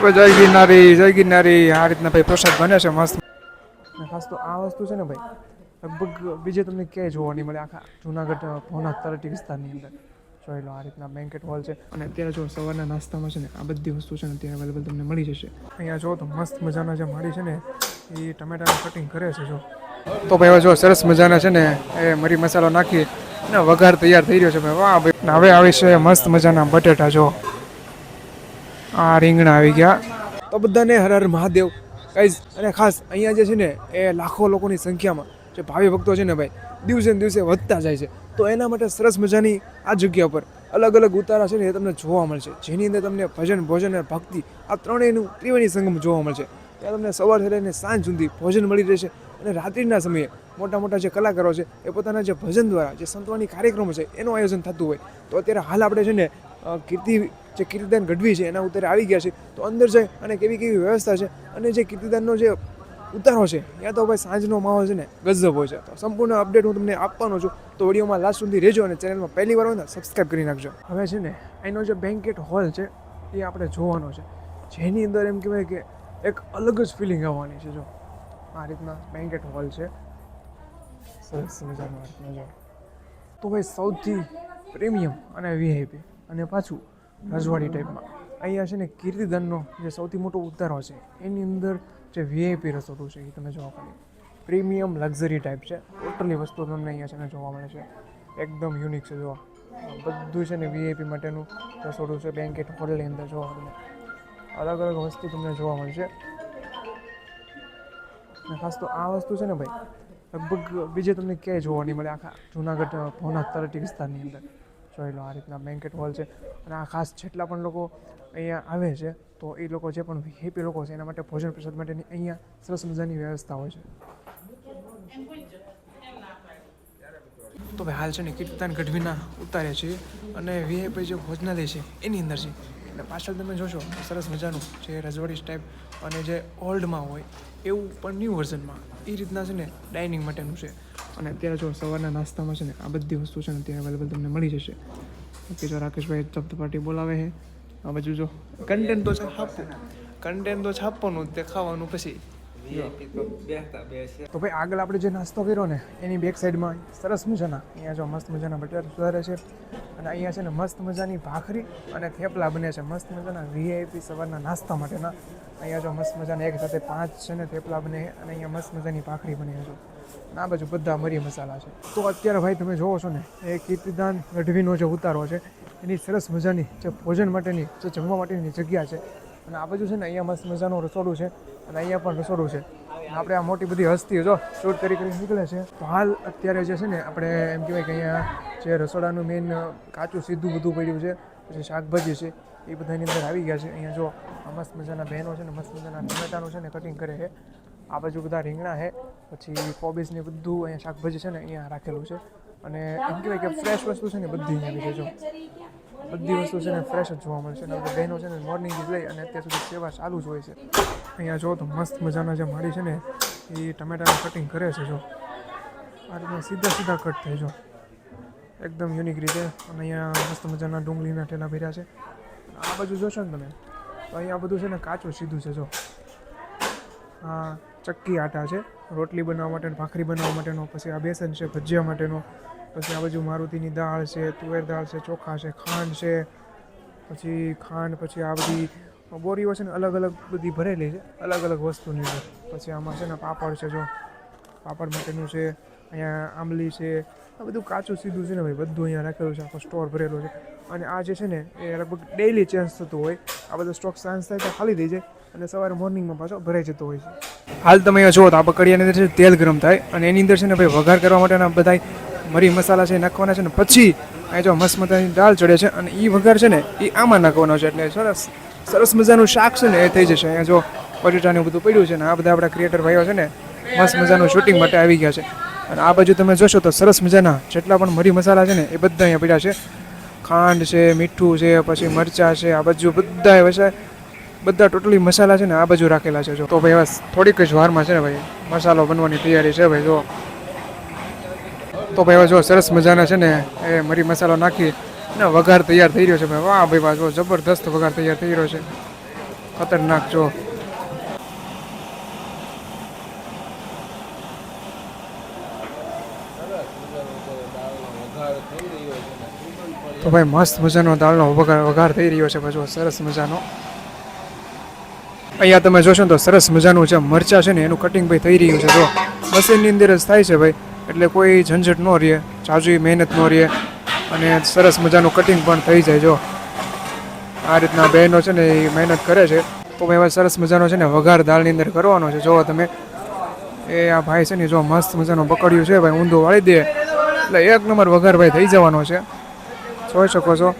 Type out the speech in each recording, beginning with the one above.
જય ગિરનારી આ રીતના ભાઈ પ્રસાદ બને છે મસ્ત. ખાસ તો આ વસ્તુ છે ને ભાઈ લગભગ બીજે તમને ક્યાંય જોવા નહીં મળે આખા જુનાગઢ ભવનાથ તળેટી વિસ્તારની અંદર. જોઈ લો આ રીતના બેન્કેટ હોલ છે અને અત્યારે જો સવારના નાસ્તામાં છે ને આ બધી વસ્તુ છે ને અત્યારે અવેલેબલ તમને મળી જશે. અહીંયા જો તો મસ્ત મજાના જે માળી છે ને એ ટમેટાનું કટિંગ કરે છે જો. તો ભાઈ હવે જો સરસ મજાના છે ને એ મરી મસાલો નાખી ને વઘાર તૈયાર થઈ રહ્યો છે ભાઈ. વાહ ભાઈ હવે આવે છે મસ્ત મજાના બટેટા જો. આ રીંગણા આવી ગયા. તો બધાને હર હર મહાદેવ ગાઈઝ. અને ખાસ અહીંયા જે છે ને એ લાખો લોકોની સંખ્યામાં જે ભાવિ ભક્તો છે ને ભાઈ દિવસે ને દિવસે વધતા જાય છે. તો એના માટે સરસ મજાની આ જગ્યા પર અલગ અલગ ઉતારા છે ને એ તમને જોવા મળશે, જેની અંદર તમને ભજન ભોજન અને ભક્તિ આ ત્રણેયનું ત્રિવેણી સંગમ જોવા મળશે. ત્યાં તમને સવારથી લઈને સાંજ સુધી ભોજન મળી રહેશે અને રાત્રિના સમયે મોટા મોટા જે કલાકારો છે એ પોતાના જે ભજન દ્વારા જે સંતવાણી કાર્યક્રમો છે એનું આયોજન થતું હોય. તો અત્યારે હાલ આપણે છે ને કીર્તિદાન ગઢવી છે એના ઉતારે આવી ગયા છે. તો અંદર જાય અને કેવી કેવી વ્યવસ્થા છે અને જે કીર્તિદાનનો જે ઉતારો છે ત્યાં તો ભાઈ સાંજનો માહોલ છે ને ગજબ હોય છે. તો સંપૂર્ણ અપડેટ હું તમને આપવાનો છું. તો વિડીયોમાં લાસ્ટ સુધી રહેજો અને ચેનલમાં પહેલી વાર હોય ને સબસ્ક્રાઈબ કરી નાખજો. હવે છે ને એનો જે બેન્કેટ હોલ છે એ આપણે જોવાનો છે, જેની અંદર એમ કહેવાય કે એક અલગ જ ફિલિંગ આવવાની છે. જો આ રીતના બેન્કેટ હોલ છે સરસ મજાનો રીતના જો. તો ભાઈ સૌથી પ્રીમિયમ અને વીઆઈપી અને પાછું રજવાડી ટાઈપમાં અહીંયા છે ને કીર્તિદાનનો જે સૌથી મોટો ઉતારો છે એની અંદર જે વીઆઈપી રસોડું છે એ તમે જોવા ખાલી પ્રીમિયમ લક્ઝરી ટાઈપ છે. ટોટલી વસ્તુ તમને અહીંયા છે ને જોવા મળે છે, એકદમ યુનિક છે. જોવા બધું છે ને વીઆઈપી માટેનું રસોડું છે બેન્કેટ હોલની અંદર. જોવા તમને અલગ અલગ વસ્તુ તમને જોવા મળશે. અને ખાસ તો આ વસ્તુ છે ને ભાઈ લગભગ બીજે તમને ક્યાંય જોવા નહીં મળે આખા જુનાગઢ ભવનાથ તળેટી વિસ્તારની અંદર. જોઈ લો આ રીતના બેન્કેટ હોલ છે અને આ ખાસ જેટલા પણ લોકો અહીંયા આવે છે તો એ લોકો જે પણ વીઆઈપી લોકો છે એના માટે ભોજન પ્રસાદ માટેની અહીંયા સરસ મજાની વ્યવસ્થા હોય છે. તો ભાઈ હાલ છે ને કીર્તિદાન ગઢવીના ઉતારે છે અને વીઆઈપી જે ભોજનાલય છે એની અંદર છે. અને પાછળ તમે જોશો સરસ મજાનું જે રજવાડી ટાઈપ અને જે ઓલ્ડમાં હોય એવું પણ ન્યૂ વર્ઝનમાં એ રીતના છે ને ડાઇનિંગ માટેનું છે. અને અત્યારે જો સવારના નાસ્તામાં છે ને આ બધી વસ્તુ છે ને ત્યાં અવેલેબલ તમને મળી જશે. ઓકે જો રાકેશભાઈ જપ્ત પાર્ટી બોલાવે છે આ બાજુ. જો કન્ટેન્ટ તો છાપવાનું તે ખાવાનું પછી. તો ભાઈ આગળ આપણે જે નાસ્તો કર્યો ને એની બેક સાઈડમાં સરસ મજાના અહીંયા જો મસ્ત મજાના બટેટા સુધારે છે અને અહીંયા છે ને મસ્ત મજાની ભાખરી અને થેપલા બને છે મસ્ત મજાના વીઆઈપી સવારના નાસ્તા માટેના. અહીંયા જો મસ્ત મજાના એક સાથે 5 છે ને થેપલા બને અને અહીંયા મસ્ત મજાની ભાખરી બને છે. આ બાજુ બધા મરી મસાલા છે. તો અત્યારે ભાઈ તમે જોવો છો ને એ કીર્તિદાન ગઢવીનો જે ઉતારો છે એની સરસ મજાની જે ભોજન માટેની જે જમવા માટેની જગ્યા છે. અને આ બાજુ છે ને અહીંયા મસ્ત મજાનું રસોડું છે અને અહીંયા પણ રસોડું છે. આપણે આ મોટી બધી હસ્તીઓ જો શૂટ કરી નીકળે છે. તો હાલ અત્યારે જે છે ને આપણે એમ કહેવાય કે અહીંયા જે રસોડાનું મેઇન કાચું સીધું બધું પડ્યું છે, પછી શાકભાજી છે એ બધાની અંદર આવી ગયા છે. અહીંયા જો મસ્ત મજાના બહેનો છે ને મસ્ત મજાના ટમેટાનું છે ને કટિંગ કરે છે. આ બાજુ બધા રીંગણા છે, પછી કોબીસને બધું અહીંયા શાકભાજી છે ને અહીંયા રાખેલું છે. અને એમ કહેવાય કે ફ્રેશ વસ્તુ છે ને બધી અહીંયા આવી છે. જો બધી વસ્તુ છે ને ફ્રેશ જ જોવા મળશે. અને બધા બહેનો છે ને મોર્નિંગથી લઈ અને અત્યાર સુધી સેવા ચાલુ જ હોય છે. અહીંયા જો તો મસ્ત મજાના જે માળી છે ને એ ટમેટાનું કટિંગ કરે છે. જો આ રીતના સીધા સીધા કટ થાય જો એકદમ યુનિક રીતે. અને અહીંયા મસ્ત મજાના ડુંગળીના ઠેલા ભર્યા છે. આ બાજુ જોશો ને તમે તો અહીંયા બધું છે ને કાચું સીધું છે. જો આ ચક્કી આટા છે રોટલી બનાવવા માટે, ભાખરી બનાવવા માટેનો. પછી આ બેસન છે ભજીયા માટેનો. પછી આ બાજુ મારુતિની દાળ છે, તુવેર દાળ છે, ચોખા છે, ખાંડ છે, પછી આ બધી બોરીઓ છે ને અલગ અલગ બધી ભરેલી છે અલગ અલગ વસ્તુની અંદર. પછી આમાં છે ને પાપડ છે. જો પાપડ માટેનું છે. અહીંયા આંબલી છે. આ બધું કાચું સીધું છે ને ભાઈ બધું અહીંયા રાખેલું છે. આખો સ્ટોર ભરેલો છે. અને આ જે છે ને એ લગભગ ડેઇલી ચેન્જ થતું હોય. આ બધો સ્ટોક સાંજ થાય તો ખાલી થઈ જાય અને સવારે મોર્નિંગમાં પાછો ભરાઈ જતો હોય છે. હાલ તમે અહીંયા જુઓ તો આ બકડીયાની અંદર છે તેલ ગરમ થાય અને એની અંદર છે ને ભાઈ વઘાર કરવા માટેના બધા મરી મસાલા છે નાખવાના છે ને પછી અહીંયા જો મસ્ત મજાની દાળ ચડે છે અને એ વઘાર છે ને એ આમાં નાખવાનો છે. એટલે સરસ મજાનું શાક છે ને એ થઈ જશે. અહીંયા જો બટેટાનું બધું પડ્યું છે ને આ બધા આપણા ક્રિએટર ભાઈઓ છે ને મસ્ત મજાનું શૂટિંગ માટે આવી ગયા છે. અને આ બાજુ તમે જોશો તો સરસ મજાના જેટલા પણ મરી મસાલા છે ને એ બધા અહીંયા પડ્યા છે. ખાંડ છે, મીઠું છે, પછી મરચાં છે. આ બાજુ બધા ટોટલી મસાલા છે ને આ બાજુ રાખેલા છે. જો તો ભાઈ બસ થોડીક જ વારમાં છે ને ભાઈ મસાલો બનવાની તૈયારી છે ભાઈ. જો તો ભાઈ હવે જો સરસ મજાના છે ને એ મરી મસાલો નાખી ને વઘાર તૈયાર થઈ રહ્યો છે ભાઈ. વાહ ભાઈ વાહ, જો જબરદસ્ત વઘાર તૈયાર થઈ રહ્યો છે. ખતરનાક જો. તો ભાઈ મસ્ત મજાનો દાળનો વઘાર થઈ રહ્યો છે પાછો સરસ મજાનો. અહીંયા તમે જોશો ને તો સરસ મજાનું જે મરચાં છે ને એનું કટિંગ ભાઈ થઈ રહ્યું છે. જો મશીનની અંદર જ થાય છે ભાઈ, એટલે કોઈ ઝંઝટ ન રહે, જાજુ મહેનત ન રહે અને સરસ મજાનું કટિંગ પણ થઈ જાય. જો આ રીતના બહેનો છે ને એ મહેનત કરે છે. તો ભાઈ હવે સરસ મજાનો છે ને વઘાર દાળની અંદર કરવાનો છે. જો તમે એ આ ભાઈ છે ને જો મસ્ત મજાનું પકડ્યું છે ભાઈ, ઊંધું વાળી દે એટલે એક નંબર વઘાર ભાઈ થઈ જવાનો છે. જોઈ શકો છો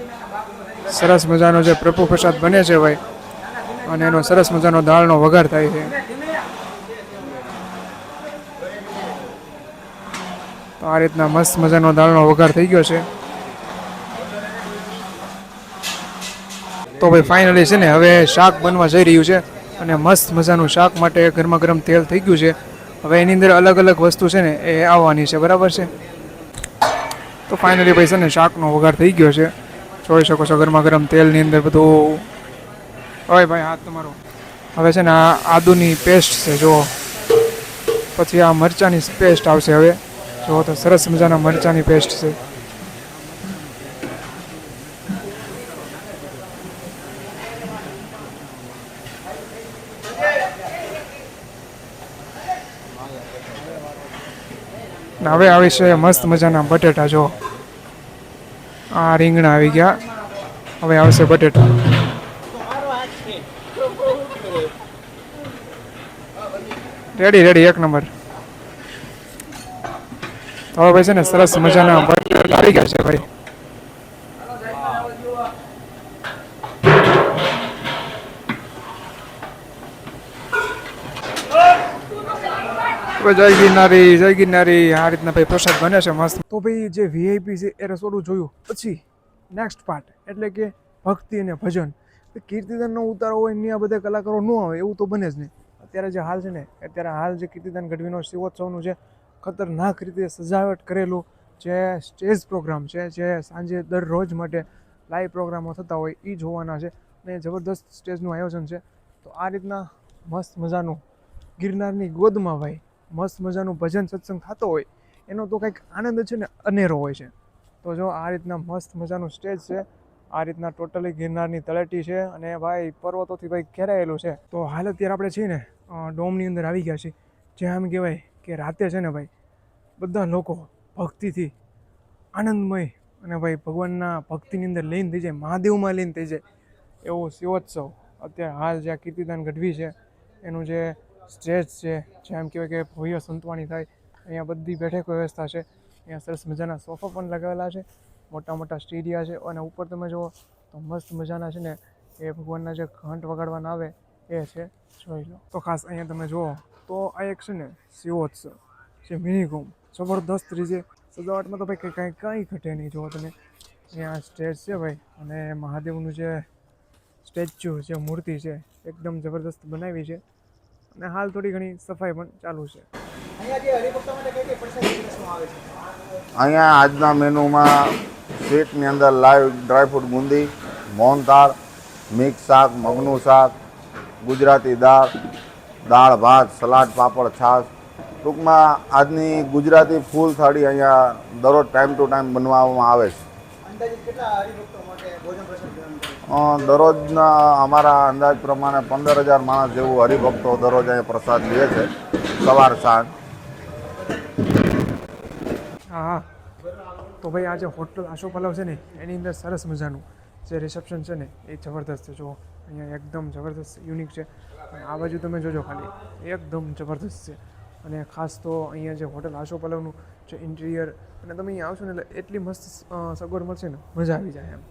સરસ મજાનો જે પ્રભુ પ્રસાદ બને છે ભાઈ, અને એનો સરસ મજાનો દાળનો વઘાર થાય છે. તો આ રીતના મસ્ત મજાનો દાળનો વઘાર થઈ ગયો છે. તો ભાઈ ફાઇનલી છે ને હવે શાક બનવા જઈ રહ્યું છે, અને મસ્ત મજાનું શાક માટે ગરમા ગરમ તેલ થઈ ગયું છે. હવે એની અંદર અલગ અલગ વસ્તુ છે ને એ આવવાની છે, બરાબર છે. તો ફાઇનલી ભાઈ છે ને શાકનો વઘાર થઈ ગયો છે. જોઈ શકો છો ગરમા ગરમ તેલની અંદર બધું. હોય ભાઈ હાથ તમારો. હવે છે ને આ આદુની પેસ્ટ છે જો, પછી આ મરચાંની પેસ્ટ આવશે. હવે જો તો સરસ મજાના મરચાંની પેસ્ટ છે. હવે આવી છે મસ્ત મજાના બટેટા. જો આ રીંગણા આવી ગયા, હવે આવશે બટેટા. રેડી રેડી એક નંબર. તો હવે ભાઈ છે ને સરસ મજાના બટેટા આવી ગયા છે ભાઈ. જય ગિરનારી જય ગિરનારી. આ રીતના ભાઈ પ્રસાદ બને છે મસ્ત. તો ભાઈ જે વીઆઈપી છે એ રસોડું જોયું પછી નેક્સ્ટ પાર્ટ એટલે કે ભક્તિ અને ભજન. કીર્તિદાનનો ઉતારો હોય ને આ બધા કલાકારો ન આવે એવું તો બને જ નહીં. અત્યારે જે હાલ છે ને અત્યારે હાલ જે કીર્તિદાન ગઢવીનો શિવોત્સવનું જે ખતરનાક રીતે સજાવટ કરેલું જે સ્ટેજ પ્રોગ્રામ છે, જે સાંજે દરરોજ માટે લાઈવ પ્રોગ્રામો થતા હોય એ જોવાના છે, અને જબરદસ્ત સ્ટેજનું આયોજન છે. તો આ રીતના મસ્ત મજાનું ગિરનારની ગોદમાં ભાઈ મસ્ત મજાનું ભજન સત્સંગ થતો હોય એનો તો કંઈક આનંદ છે ને અનેરો હોય છે. તો જો આ રીતના મસ્ત મજાનું સ્ટેજ છે, આ રીતના ટોટલી ગિરનારની તળેટી છે, અને ભાઈ પર્વતોથી ભાઈ ઘેરાયેલું છે. તો હાલ અત્યારે આપણે છીએ ને ડોમની અંદર આવી ગયા છીએ, જે આમ કહેવાય કે રાતે છે ને ભાઈ બધા લોકો ભક્તિથી આનંદમય અને ભાઈ ભગવાનના ભક્તિની અંદર લીન થઈ જાય, મહાદેવમાં લીન થઈ જાય એવો શિવોત્સવ અત્યારે હાલ જે કીર્તિદાન ગઢવી છે એનું જે સ્ટેજ છે, જેમ કહેવાય કે ભવ્ય સંતવાણી થાય. અહીંયા બધી બેઠક વ્યવસ્થા છે, અહીંયા સરસ મજાના સોફા પણ લગાવેલા છે, મોટા મોટા સ્ટેડિયા છે, અને ઉપર તમે જુઓ તો મસ્ત મજાના છે ને એ ભગવાનના જે ઘંટ વગાડવાના આવે એ છે, જોઈ લો. તો ખાસ અહીંયા તમે જુઓ તો આ એક છે ને શિવોત્સવ જે મિની કુંભ જબરદસ્ત રીતે સજાવટમાં તો ભાઈ કંઈ ઘટે નહીં. જુઓ તમે અહીંયા સ્ટેજ છે ભાઈ, અને મહાદેવનું જે સ્ટેચ્યુ જે મૂર્તિ છે એકદમ જબરદસ્ત બનાવી છે, અને હાલ થોડી ઘણી સફાઈ પણ ચાલુ છે. અહીંયા આજના મેનુમાં સ્વીટની અંદર live dry fruit boondi, mohanthal, mix શાક, મગનું શાક, ગુજરાતી દાળ, દાળ ભાત, સલાડ, પાપડ, છાશ. ટૂંકમાં આજની ગુજરાતી ફૂલ થાળી અહીંયા દરરોજ ટાઈમ ટુ ટાઈમ બનાવવામાં આવે છે. દરરોજના અમારા અંદાજ પ્રમાણે 15,000 માણસ જેવું હરિભક્તો દરરોજ અહીંયા પ્રસાદ લે છે, સવાર સાંજ. હા તો ભાઈ આ જે હોટલ આશોપાલવ છે ને એની અંદર સરસ મજાનું જે રિસેપ્શન છે ને એ જબરદસ્ત છે. જો અહીંયા એકદમ જબરદસ્ત યુનિક છે, અને આ બાજુ તમે જોજો ખાલી એકદમ જબરદસ્ત છે. અને ખાસ તો અહીંયા જે હોટલ આશોપાલવનું જે ઇન્ટિરિયર, અને તમે અહીંયા આવશો ને એટલે એટલી મસ્ત સગવડ મળશે ને મજા આવી જાય એમ.